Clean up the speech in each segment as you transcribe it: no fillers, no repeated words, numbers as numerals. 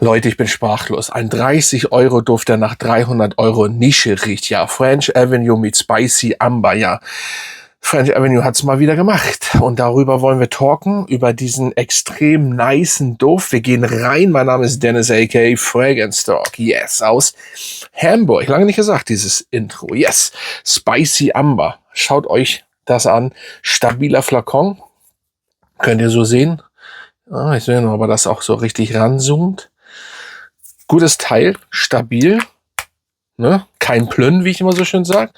Leute, ich bin sprachlos. Ein 30 € Duft, der nach 300 € Nische riecht. Ja, French Avenue mit Spicy Amber. Ja, French Avenue hat's mal wieder gemacht. Und darüber wollen wir talken, über diesen extrem nicen Duft. Wir gehen rein. Mein Name ist Dennis, aka Fragrance Talk. Yes, aus Hamburg. Lange nicht gesagt, dieses Intro. Yes, Spicy Amber. Schaut euch das an. Stabiler Flakon. Könnt ihr so sehen. Ich sehe noch, ob er das auch so richtig ranzoomt. Gutes Teil, stabil, ne? Kein Plönn, wie ich immer so schön sage.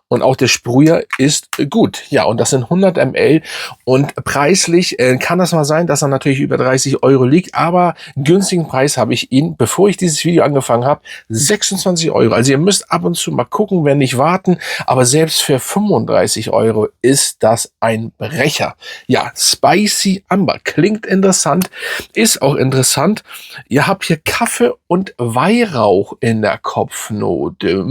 Und auch der Sprüher ist gut. Ja, und das sind 100 ml. Und preislich kann das mal sein, dass er natürlich über 30 € liegt. Aber günstigen Preis habe ich ihn, bevor ich dieses Video angefangen habe, 26 €. Also ihr müsst ab und zu mal gucken, wenn nicht warten. Aber selbst für 35 € ist das ein Brecher. Ja, Spicy Amber. Klingt interessant, ist auch interessant. Ihr habt hier Kaffee und Weihrauch in der Kopfnote.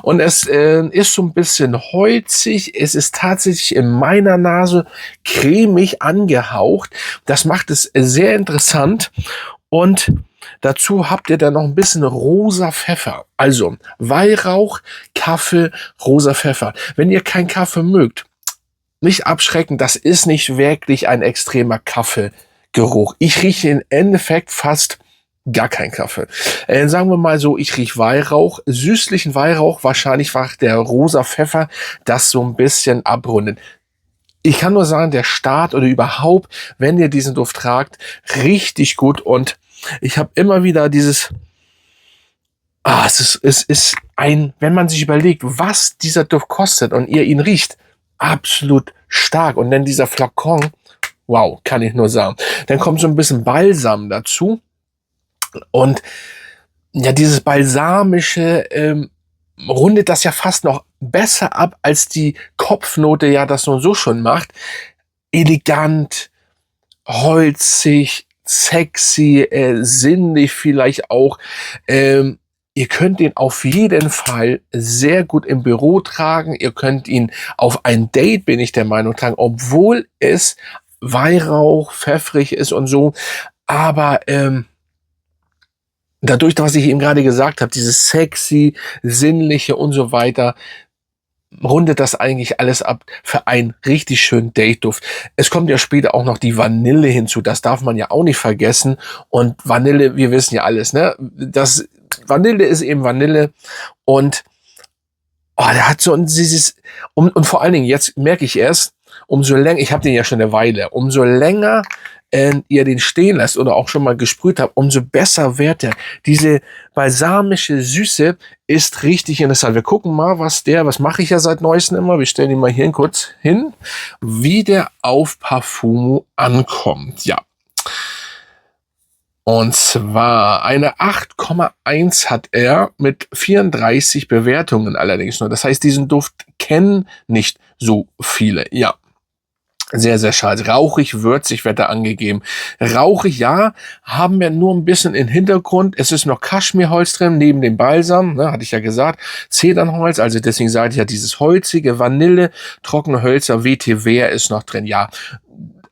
Und es ist so ein bisschen holzig. Es ist tatsächlich in meiner Nase cremig angehaucht. Das macht es sehr interessant. Und dazu habt ihr dann noch ein bisschen rosa Pfeffer. Also Weihrauch, Kaffee, rosa Pfeffer. Wenn ihr keinen Kaffee mögt, nicht abschrecken. Das ist nicht wirklich ein extremer Kaffeegeruch. Ich rieche im Endeffekt fast gar kein Kaffee. Sagen wir mal so, ich rieche Weihrauch, süßlichen Weihrauch, wahrscheinlich war der rosa Pfeffer das so ein bisschen abrundet. Ich kann nur sagen, der Start oder überhaupt, wenn ihr diesen Duft tragt, richtig gut. Und ich habe immer wieder dieses, es ist ein, wenn man sich überlegt, was dieser Duft kostet und ihr ihn riecht, absolut stark. Und dann dieser Flakon, wow, kann ich nur sagen. Dann kommt so ein bisschen Balsam dazu. Und ja, dieses Balsamische rundet das ja fast noch besser ab, als die Kopfnote ja das so schon macht. Elegant, holzig, sexy, sinnlich vielleicht auch. Ihr könnt ihn auf jeden Fall sehr gut im Büro tragen. Ihr könnt ihn auf ein Date, bin ich der Meinung, tragen, obwohl es Weihrauch, pfeffrig ist und so. Aber dadurch, was ich eben gerade gesagt habe, dieses sexy, sinnliche und so weiter, rundet das eigentlich alles ab für einen richtig schönen Date-Duft. Es kommt ja später auch noch die Vanille hinzu, das darf man ja auch nicht vergessen. Und Vanille, wir wissen ja alles, ne? Das Vanille ist eben Vanille und der hat so dieses, und vor allen Dingen, jetzt merke ich erst, umso länger, ich habe den ja schon eine Weile, umso länger ihr den stehen lasst oder auch schon mal gesprüht habt, umso besser wird er. Diese balsamische Süße ist richtig interessant. Wir gucken mal, was mache ich ja seit Neuestem immer, wir stellen ihn mal hier kurz hin, wie der auf Parfumo ankommt. Ja. Und zwar eine 8,1 hat er mit 34 Bewertungen allerdings nur. Das heißt, diesen Duft kennen nicht so viele. Ja. Sehr, sehr schade. Rauchig, würzig wird da angegeben. Rauchig, ja, haben wir nur ein bisschen im Hintergrund. Es ist noch Kaschmirholz drin, neben dem Balsam, ne, hatte ich ja gesagt. Zedernholz, also deswegen sage ich ja dieses holzige, Vanille, trockene Hölzer, Vetiver ist noch drin. Ja,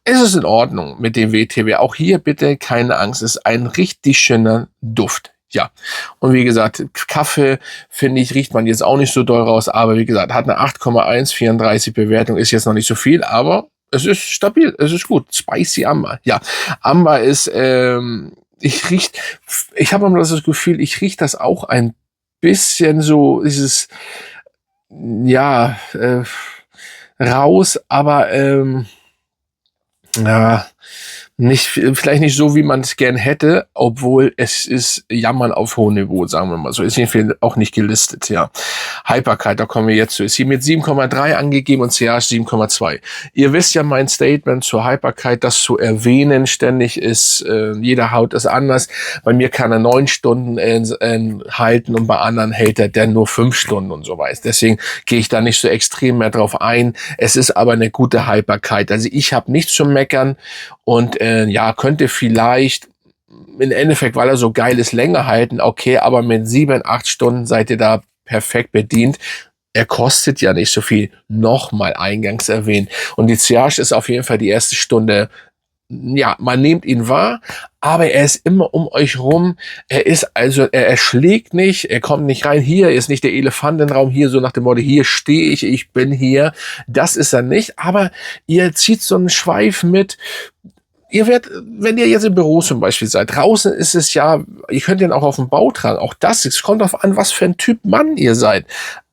es ist in Ordnung mit dem Vetiver. Auch hier bitte keine Angst. Es ist ein richtig schöner Duft. Ja, und wie gesagt, Kaffee, finde ich, riecht man jetzt auch nicht so doll raus. Aber wie gesagt, hat eine 8,1, 34 Bewertung, ist jetzt noch nicht so viel, aber es ist stabil, es ist gut. Spicy Amber. Ja, Amber ist, ich habe immer das Gefühl, ich rieche das auch ein bisschen so, dieses, ja, raus, aber, ja, vielleicht nicht so, wie man es gern hätte, obwohl es ist Jammern auf hohem Niveau, sagen wir mal so. Ist jedenfalls auch nicht gelistet, ja. Haltbarkeit, da kommen wir jetzt zu. Ist hier mit 7,3 angegeben und CH 7,2. Ihr wisst ja mein Statement zur Haltbarkeit, das zu erwähnen ständig ist, jeder Haut ist anders. Bei mir kann er 9 Stunden halten und bei anderen hält er dann nur 5 Stunden und so weiter. Deswegen gehe ich da nicht so extrem mehr drauf ein. Es ist aber eine gute Haltbarkeit. Also ich habe nichts zu meckern und ja, könnte vielleicht im Endeffekt, weil er so geil ist, länger halten, okay, aber mit 7, 8 Stunden seid ihr da perfekt bedient. Er kostet ja nicht so viel, nochmal eingangs erwähnt. Und die CH ist auf jeden Fall die erste Stunde ja, man nimmt ihn wahr, aber er ist immer um euch rum. Er erschlägt nicht, er kommt nicht rein. Hier ist nicht der Elefantenraum, hier so nach dem Motto, hier stehe ich bin hier. Das ist er nicht, aber ihr zieht so einen Schweif mit. Ihr werdet, wenn ihr jetzt im Büro zum Beispiel seid, draußen ist es ja, ihr könnt ihn auch auf dem Bau tragen. Auch das, es kommt darauf an, was für ein Typ Mann ihr seid.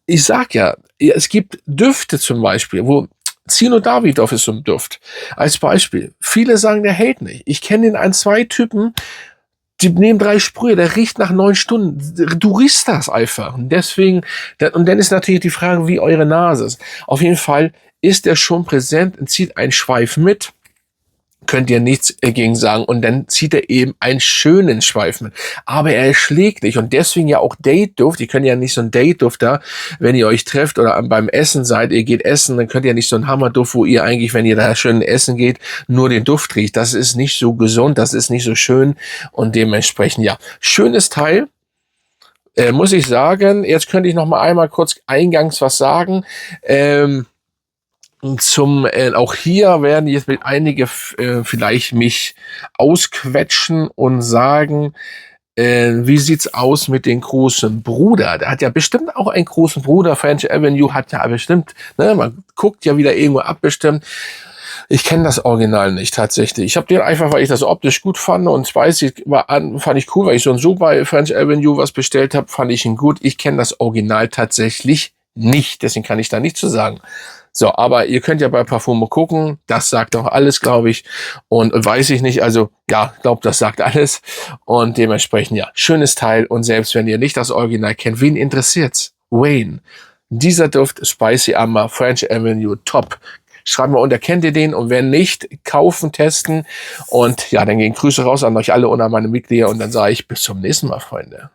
Ich sag ja, es gibt Düfte zum Beispiel, wo Zino Davidoff ist so ein Duft. Als Beispiel. Viele sagen, der hält nicht. Ich kenne den 2 Typen, die nehmen 3 Sprühe, der riecht nach 9 Stunden. Du riechst das einfach. Und deswegen, und dann ist natürlich die Frage, wie eure Nase ist. Auf jeden Fall ist er schon präsent und zieht einen Schweif mit. Könnt ihr nichts dagegen sagen. Und dann zieht er eben einen schönen Schweif mit. Aber er schlägt nicht. Und deswegen ja auch Date-Duft. Ihr könnt ja nicht so ein Date-Duft da, wenn ihr euch trefft oder beim Essen seid, ihr geht essen, dann könnt ihr nicht so einen Hammerduft, wo ihr eigentlich, wenn ihr da schön essen geht, nur den Duft riecht. Das ist nicht so gesund, das ist nicht so schön. Und dementsprechend, ja, schönes Teil. Muss ich sagen, jetzt könnte ich noch mal einmal kurz eingangs was sagen. Auch hier werden jetzt mit einige vielleicht mich ausquetschen und sagen, wie sieht's aus mit dem großen Bruder? Der hat ja bestimmt auch einen großen Bruder. French Avenue hat ja bestimmt, ne, man guckt ja wieder irgendwo abbestimmt. Ich kenne das Original nicht tatsächlich. Ich habe den einfach, weil ich das optisch gut fand und Spicy fand ich cool, weil ich so bei French Avenue was bestellt habe, fand ich ihn gut. Ich kenne das Original tatsächlich nicht, deswegen kann ich da nichts zu sagen. So, aber ihr könnt ja bei Parfume gucken, das sagt auch alles, glaube ich, und weiß ich nicht, also ja, glaube, das sagt alles und dementsprechend, ja, schönes Teil und selbst wenn ihr nicht das Original kennt, wen interessiert's? Wayne, dieser Duft, Spicy Amber, French Avenue, top. Schreibt mal unter, kennt ihr den? Und wenn nicht, kaufen, testen und ja, dann gehen Grüße raus an euch alle und an meine Mitglieder und dann sage ich bis zum nächsten Mal, Freunde.